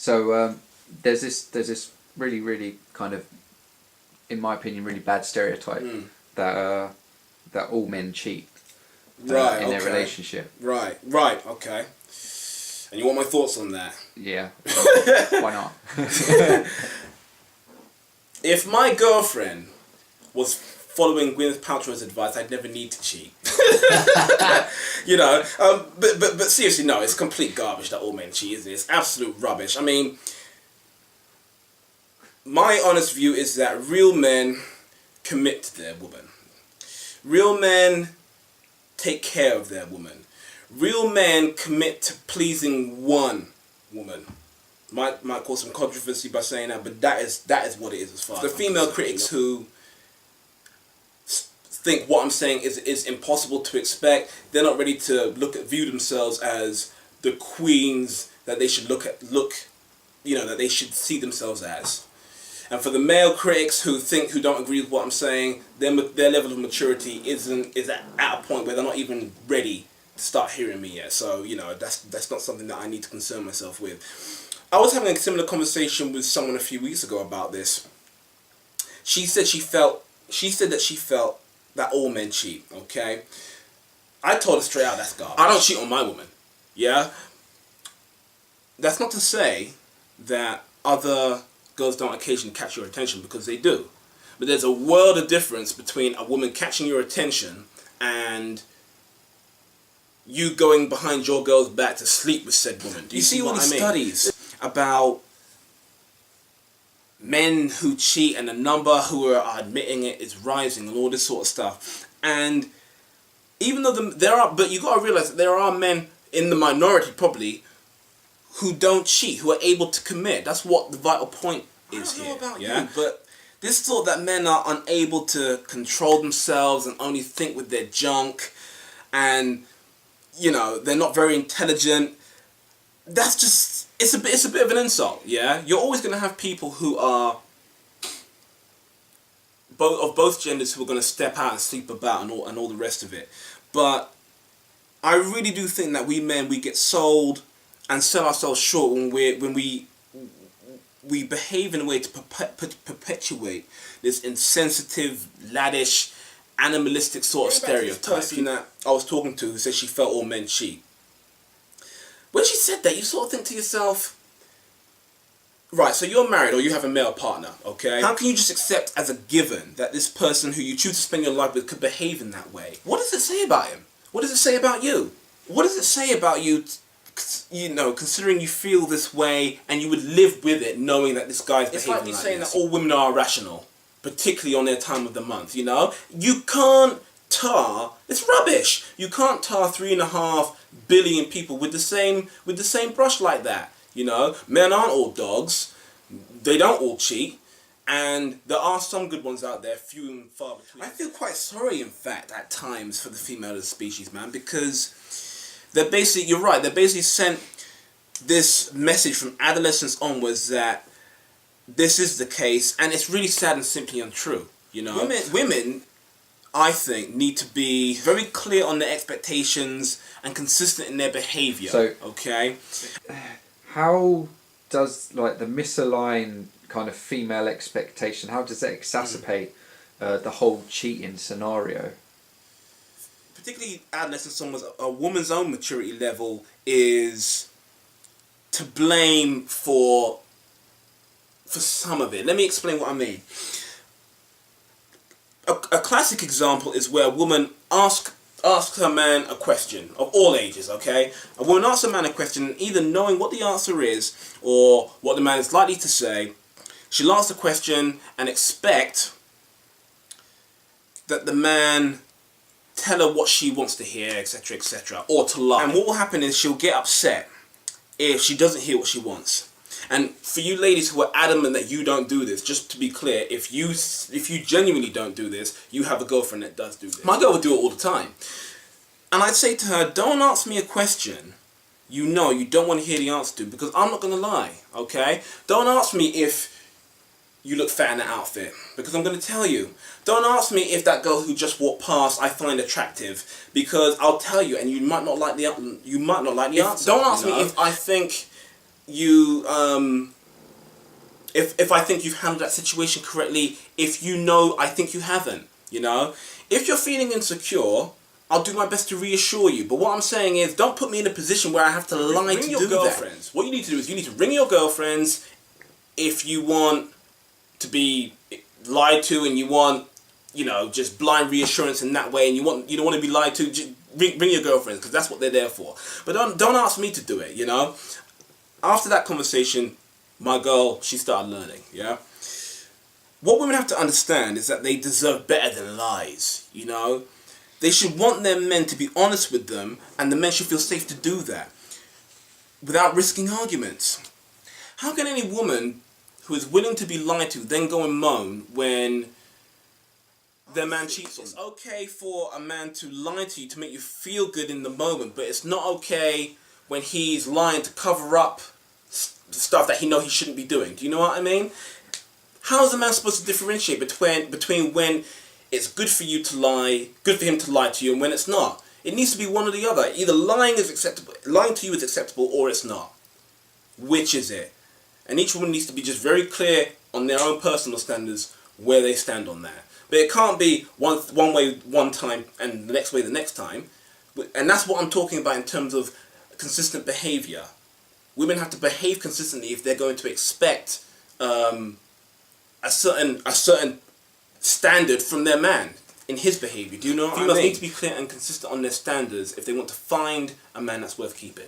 So there's this really kind of, in my opinion, really bad stereotype that that all men cheat in their relationship. Right, okay. And you want my thoughts on that? Yeah. Why not? If my girlfriend was following Gwyneth Paltrow's advice, I'd never need to cheat. You know, but seriously, no, it's complete garbage that all men cheat. It's absolute rubbish. I mean, my honest view is that real men commit to their woman. Real men take care of their woman. Real men commit to pleasing one woman. Might cause some controversy by saying that, but that is what it is as far as the female critics who think what I'm saying is impossible to expect. They're not ready to view themselves as the queens that they should that they should see themselves as. And for the male critics who don't agree with what I'm saying, their level of maturity is at a point where they're not even ready to start hearing me yet. So, you know, that's not something that I need to concern myself with. I was having a similar conversation with someone a few weeks ago about this. She said that she felt that all men cheat, okay? I told her straight out, that's garbage. I don't cheat on my woman, yeah? That's not to say that other girls don't occasionally catch your attention, because they do. But there's a world of difference between a woman catching your attention and you going behind your girl's back to sleep with said woman. Do you see all these studies about men who cheat, and the number who are admitting it is rising and all this sort of stuff? And even though but you got to realize that there are men in the minority probably who don't cheat, who are able to commit. That's what the vital point is here. I don't know about you, but this thought that men are unable to control themselves and only think with their junk, and you know, they're not very intelligent. That's just, it's a bit of an insult, yeah? You're always going to have people who are of both genders who are going to step out and sleep about and all the rest of it. But I really do think that we men, we get sold and sell ourselves short when we behave in a way to perpetuate this insensitive, laddish, animalistic sort of stereotype. The person that I was talking to who said she felt all men cheat. When she said that, you sort of think to yourself, right, so you're married or you have a male partner, okay? How can you just accept as a given that this person who you choose to spend your life with could behave in that way? What does it say about him? What does it say about you? What does it say about you, you know, considering you feel this way and you would live with it knowing that this guy's behaving like this? It's like me saying that all women are irrational, particularly on their time of the month, you know? You can't tar, it's rubbish. You can't tar 3.5 billion people with the same brush like that, you know? Men aren't all dogs. They don't all cheat. And there are some good ones out there, few and far between. I feel quite sorry, in fact, at times for the female of the species, man, because they're basically, you're right, they basically sent this message from adolescence onwards that this is the case, and it's really sad and simply untrue, you know? Women, I think, need to be very clear on their expectations and consistent in their behaviour, so, okay? How does, like, the misaligned kind of female expectation, how does that exacerbate the whole cheating scenario? Particularly adolescence, a woman's own maturity level is to blame for some of it. Let me explain what I mean. A classic example is where a woman asks her man a question, of all ages, okay? A woman asks a man a question, either knowing what the answer is or what the man is likely to say. She'll ask the question and expect that the man tell her what she wants to hear, etc., etc., or to lie. And what will happen is she'll get upset if she doesn't hear what she wants. And for you ladies who are adamant that you don't do this, just to be clear, if you genuinely don't do this, you have a girlfriend that does do this. My girl would do it all the time. And I'd say to her, don't ask me a question you know you don't want to hear the answer to, because I'm not going to lie, okay? Don't ask me if you look fat in that outfit, because I'm going to tell you. Don't ask me if that girl who just walked past I find attractive, because I'll tell you, and you might not like the answer. Don't ask me if I think you if I think you've handled that situation correctly, if you know I think you haven't, you know. If you're feeling insecure, I'll do my best to reassure you. But what I'm saying is, don't put me in a position where I have to lie to your girlfriends. That. What you need to do is you need to ring your girlfriends if you want to be lied to and you want, you know, just blind reassurance in that way, and you don't want to be lied to. Just ring your girlfriends, because that's what they're there for. But don't ask me to do it. You know. After that conversation, my girl, she started learning. Yeah. What women have to understand is that they deserve better than lies. You know. They should want their men to be honest with them, and the men should feel safe to do that without risking arguments. How can any woman who is willing to be lied to then go and moan when their man cheats on them? It's okay for a man to lie to you to make you feel good in the moment, but it's not okay when he's lying to cover up stuff that he knows he shouldn't be doing. Do you know what I mean? How is a man supposed to differentiate between when it's good for you to lie, good for him to lie to you, and when it's not? It needs to be one or the other. Either lying to you is acceptable, or it's not. Which is it? And each woman needs to be just very clear on their own personal standards where they stand on that. But it can't be one way one time and the next way the next time. And that's what I'm talking about in terms of consistent behaviour. Women have to behave consistently if they're going to expect a certain standard from their man in his behaviour. Do you know what I mean? Females need to be clear and consistent on their standards if they want to find a man that's worth keeping.